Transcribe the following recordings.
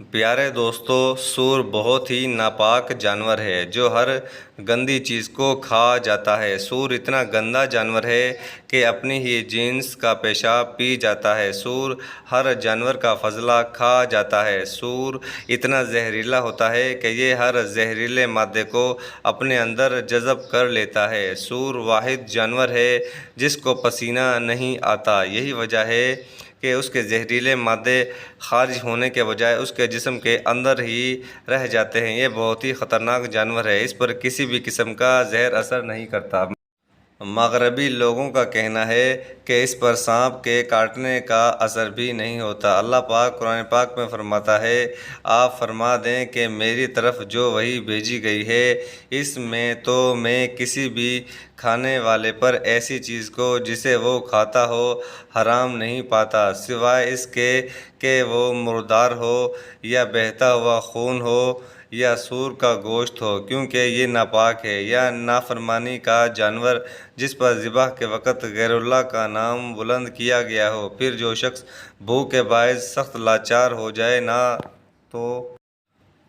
پیارے دوستو، سور بہت ہی ناپاک جانور ہے جو ہر گندی چیز کو کھا جاتا ہے۔ سور اتنا گندا جانور ہے کہ اپنی ہی جنس کا پیشاب پی جاتا ہے۔ سور ہر جانور کا فضلہ کھا جاتا ہے۔ سور اتنا زہریلا ہوتا ہے کہ یہ ہر زہریلے مادے کو اپنے اندر جذب کر لیتا ہے۔ سور واحد جانور ہے جس کو پسینہ نہیں آتا۔ یہی وجہ ہے کہ اس کے زہریلے مادے خارج ہونے کے بجائے اس کے جسم کے اندر ہی رہ جاتے ہیں۔ یہ بہت ہی خطرناک جانور ہے۔ اس پر کسی بھی قسم کا زہر اثر نہیں کرتا۔ مغربی لوگوں کا کہنا ہے کہ اس پر سانپ کے کاٹنے کا اثر بھی نہیں ہوتا۔ اللہ پاک قرآن پاک میں فرماتا ہے، آپ فرما دیں کہ میری طرف جو وحی بھیجی گئی ہے اس میں تو میں کسی بھی کھانے والے پر ایسی چیز کو جسے وہ کھاتا ہو حرام نہیں پاتا، سوائے اس کے کہ وہ مردار ہو یا بہتا ہوا خون ہو یا سور کا گوشت ہو، کیونکہ یہ ناپاک ہے یا نافرمانی کا جانور جس پر ذبح کے وقت غیر اللہ کا نام بلند کیا گیا ہو۔ پھر جو شخص بھوک کے باعث سخت لاچار ہو جائے، نہ تو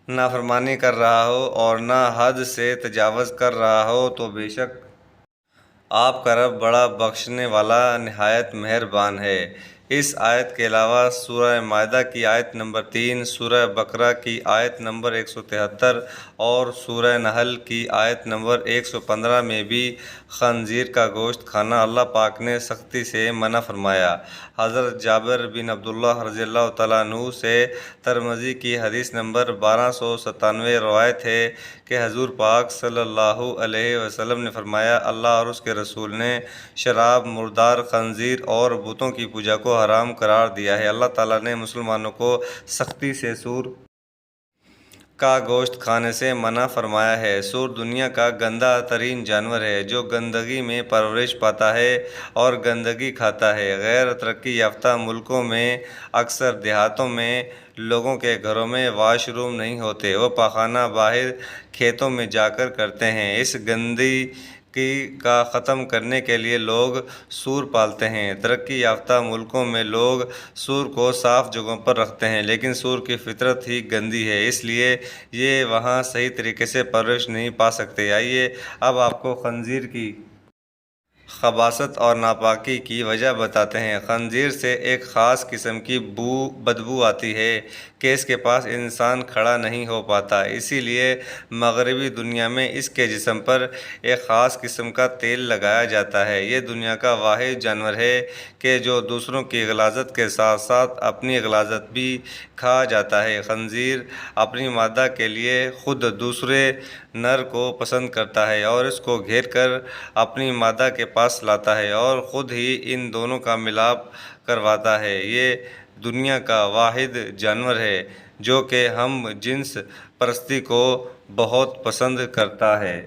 نافرمانی کر رہا ہو اور نہ حد سے تجاوز کر رہا ہو، تو بے شک آپ کا رب بڑا بخشنے والا نہایت مہربان ہے۔ اس آیت کے علاوہ سورہ مائدہ کی آیت نمبر 3، سورہ بقرہ کی آیت نمبر 173 اور سورہ نحل کی آیت نمبر 115 میں بھی خنزیر کا گوشت کھانا اللہ پاک نے سختی سے منع فرمایا۔ حضرت جابر بن عبداللہ رضی اللہ تعالیٰ عنہ سے ترمذی کی حدیث نمبر 1297 روایت ہے کہ حضور پاک صلی اللہ علیہ وسلم نے فرمایا، اللہ اور اس کے رسول نے شراب، مردار خنزیر اور بتوں کی پوجا کو حرام قرار دیا ہے۔ اللہ تعالیٰ نے مسلمانوں کو سختی سے سور کا گوشت کھانے سے منع فرمایا ہے۔ سور دنیا کا گندا ترین جانور ہے جو گندگی میں پرورش پاتا ہے اور گندگی کھاتا ہے۔ غیر ترقی یافتہ ملکوں میں اکثر دیہاتوں میں لوگوں کے گھروں میں واش روم نہیں ہوتے، وہ پاخانہ باہر کھیتوں میں جا کر کرتے ہیں۔ اس گندگی کا ختم کرنے کے لیے لوگ سور پالتے ہیں۔ ترقی یافتہ ملکوں میں لوگ سور کو صاف جگہوں پر رکھتے ہیں، لیکن سور کی فطرت ہی گندی ہے، اس لیے یہ وہاں صحیح طریقے سے پرورش نہیں پا سکتے۔ آئیے اب آپ کو خنزیر کی خباثت اور ناپاکی کی وجہ بتاتے ہیں۔ خنزیر سے ایک خاص قسم کی بدبو آتی ہے کہ اس کے پاس انسان کھڑا نہیں ہو پاتا، اسی لیے مغربی دنیا میں اس کے جسم پر ایک خاص قسم کا تیل لگایا جاتا ہے۔ یہ دنیا کا واحد جانور ہے کہ جو دوسروں کی غلاظت کے ساتھ ساتھ اپنی غلاظت بھی کھا جاتا ہے۔ خنزیر اپنی مادہ کے لیے خود دوسرے نر کو پسند کرتا ہے اور اس کو گھیر کر اپنی مادہ کے پاس لاتا ہے اور خود ہی ان دونوں کا ملاپ کرواتا ہے۔ یہ دنیا کا واحد جانور ہے جو کہ ہم جنس پرستی کو بہت پسند کرتا ہے۔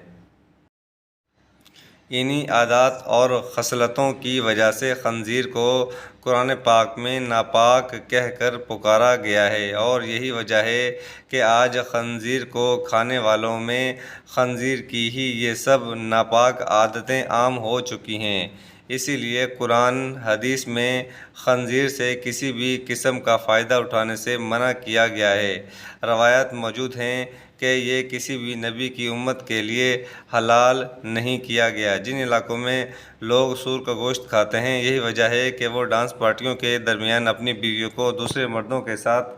انہی عادات اور خصلتوں کی وجہ سے خنزیر کو قرآن پاک میں ناپاک کہہ کر پکارا گیا ہے، اور یہی وجہ ہے کہ آج خنزیر کو کھانے والوں میں خنزیر کی ہی یہ سب ناپاک عادتیں عام ہو چکی ہیں۔ اسی لیے قرآن حدیث میں خنزیر سے کسی بھی قسم کا فائدہ اٹھانے سے منع کیا گیا ہے۔ روایات موجود ہیں کہ یہ کسی بھی نبی کی امت کے لیے حلال نہیں کیا گیا۔ جن علاقوں میں لوگ سور کا گوشت کھاتے ہیں، یہی وجہ ہے کہ وہ ڈانس پارٹیوں کے درمیان اپنی بیویوں کو دوسرے مردوں کے ساتھ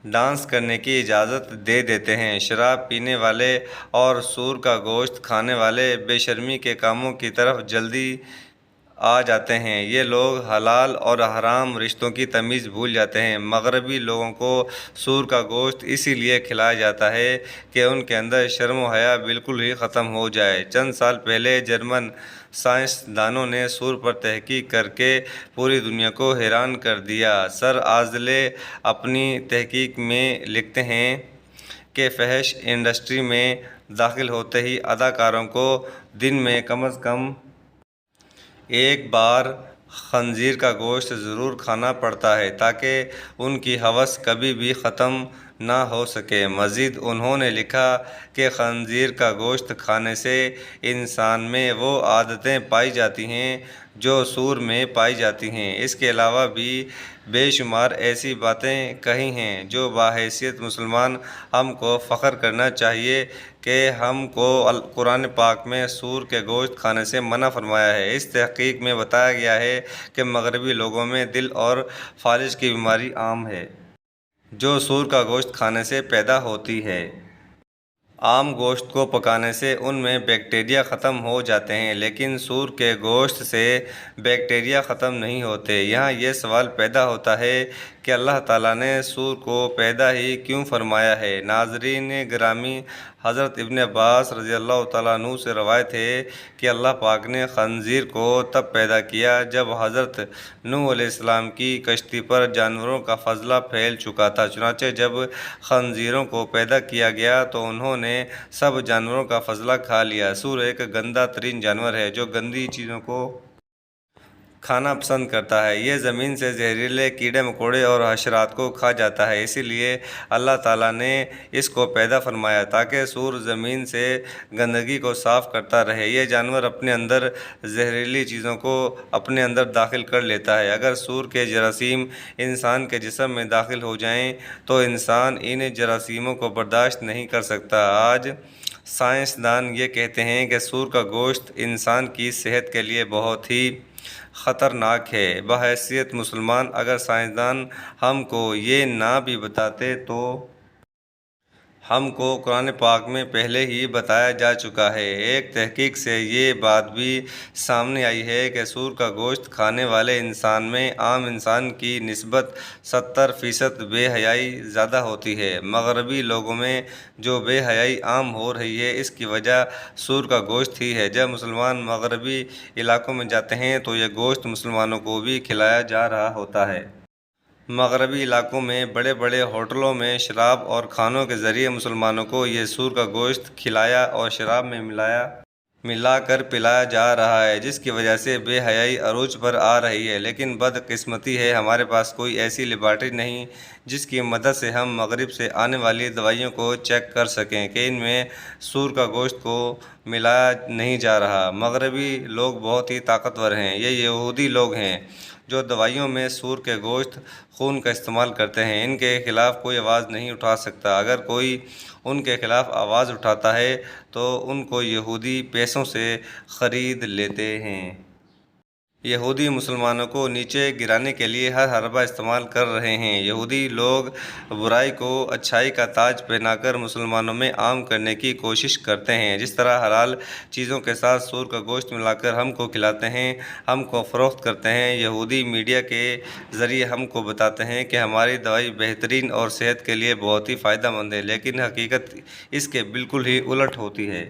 ڈانس کرنے کی اجازت دے دیتے ہیں۔ شراب پینے والے اور سور کا گوشت کھانے والے بے شرمی کے کاموں کی طرف جلدی آ جاتے ہیں۔ یہ لوگ حلال اور حرام رشتوں کی تمیز بھول جاتے ہیں۔ مغربی لوگوں کو سور کا گوشت اسی لیے کھلایا جاتا ہے کہ ان کے اندر شرم و حیا بالکل ہی ختم ہو جائے۔ چند سال پہلے جرمن سائنس دانوں نے سور پر تحقیق کر کے پوری دنیا کو حیران کر دیا۔ سر آزلے اپنی تحقیق میں لکھتے ہیں کہ فحش انڈسٹری میں داخل ہوتے ہی اداکاروں کو دن میں کم از کم ایک بار خنزیر کا گوشت ضرور کھانا پڑتا ہے تاکہ ان کی ہوس کبھی بھی ختم نہ ہو سکے۔ مزید انہوں نے لکھا کہ خنزیر کا گوشت کھانے سے انسان میں وہ عادتیں پائی جاتی ہیں جو سور میں پائی جاتی ہیں۔ اس کے علاوہ بھی بے شمار ایسی باتیں کہی ہیں جو بحیثیت مسلمان ہم کو فخر کرنا چاہیے کہ ہم کو قرآن پاک میں سور کے گوشت کھانے سے منع فرمایا ہے۔ اس تحقیق میں بتایا گیا ہے کہ مغربی لوگوں میں دل اور فالج کی بیماری عام ہے جو سور کا گوشت کھانے سے پیدا ہوتی ہے۔ عام گوشت کو پکانے سے ان میں بیکٹیریا ختم ہو جاتے ہیں، لیکن سور کے گوشت سے بیکٹیریا ختم نہیں ہوتے۔ یہاں یہ سوال پیدا ہوتا ہے کہ اللہ تعالیٰ نے سور کو پیدا ہی کیوں فرمایا ہے؟ ناظرین گرامی، حضرت ابن عباس رضی اللہ تعالیٰ عنہ سے روایت ہے کہ اللہ پاک نے خنزیر کو تب پیدا کیا جب حضرت نوح علیہ السلام کی کشتی پر جانوروں کا فضلہ پھیل چکا تھا۔ چنانچہ جب خنزیروں کو پیدا کیا گیا تو انہوں نے سب جانوروں کا فضلہ کھا لیا۔ سور ایک گندا ترین جانور ہے جو گندی چیزوں کو کھانا پسند کرتا ہے۔ یہ زمین سے زہریلے کیڑے مکوڑے اور حشرات کو کھا جاتا ہے، اسی لیے اللہ تعالیٰ نے اس کو پیدا فرمایا تاکہ سور زمین سے گندگی کو صاف کرتا رہے۔ یہ جانور اپنے اندر زہریلی چیزوں کو اپنے اندر داخل کر لیتا ہے۔ اگر سور کے جراثیم انسان کے جسم میں داخل ہو جائیں تو انسان ان جراثیموں کو برداشت نہیں کر سکتا۔ آج سائنسدان یہ کہتے ہیں کہ سور کا گوشت انسان کی صحت کے لیے بہت ہی خطرناک ہے۔ بحیثیت مسلمان اگر سائنسدان ہم کو یہ نہ بھی بتاتے تو ہم کو قرآن پاک میں پہلے ہی بتایا جا چکا ہے۔ ایک تحقیق سے یہ بات بھی سامنے آئی ہے کہ سور کا گوشت کھانے والے انسان میں عام انسان کی نسبت 70% بے حیائی زیادہ ہوتی ہے۔ مغربی لوگوں میں جو بے حیائی عام ہو رہی ہے اس کی وجہ سور کا گوشت ہی ہے۔ جب مسلمان مغربی علاقوں میں جاتے ہیں تو یہ گوشت مسلمانوں کو بھی کھلایا جا رہا ہوتا ہے۔ مغربی علاقوں میں بڑے بڑے ہوٹلوں میں شراب اور کھانوں کے ذریعے مسلمانوں کو یہ سور کا گوشت کھلایا اور شراب میں ملا کر پلایا جا رہا ہے، جس کی وجہ سے بے حیائی عروج پر آ رہی ہے۔ لیکن بدقسمتی ہے ہمارے پاس کوئی ایسی لیبارٹری نہیں جس کی مدد سے ہم مغرب سے آنے والی دوائیوں کو چیک کر سکیں کہ ان میں سور کا گوشت کو ملایا نہیں جا رہا۔ مغربی لوگ بہت ہی طاقتور ہیں۔ یہ یہودی لوگ ہیں جو دوائیوں میں سور کے گوشت خون کا استعمال کرتے ہیں۔ ان کے خلاف کوئی آواز نہیں اٹھا سکتا۔ اگر کوئی ان کے خلاف آواز اٹھاتا ہے تو ان کو یہودی پیسوں سے خرید لیتے ہیں۔ یہودی مسلمانوں کو نیچے گرانے کے لیے ہر حربہ استعمال کر رہے ہیں۔ یہودی لوگ برائی کو اچھائی کا تاج پہنا کر مسلمانوں میں عام کرنے کی کوشش کرتے ہیں۔ جس طرح حلال چیزوں کے ساتھ سور کا گوشت ملا کر ہم کو کھلاتے ہیں، ہم کو فروخت کرتے ہیں، یہودی میڈیا کے ذریعے ہم کو بتاتے ہیں کہ ہماری دوائی بہترین اور صحت کے لیے بہت ہی فائدہ مند ہے، لیکن حقیقت اس کے بالکل ہی الٹ ہوتی ہے۔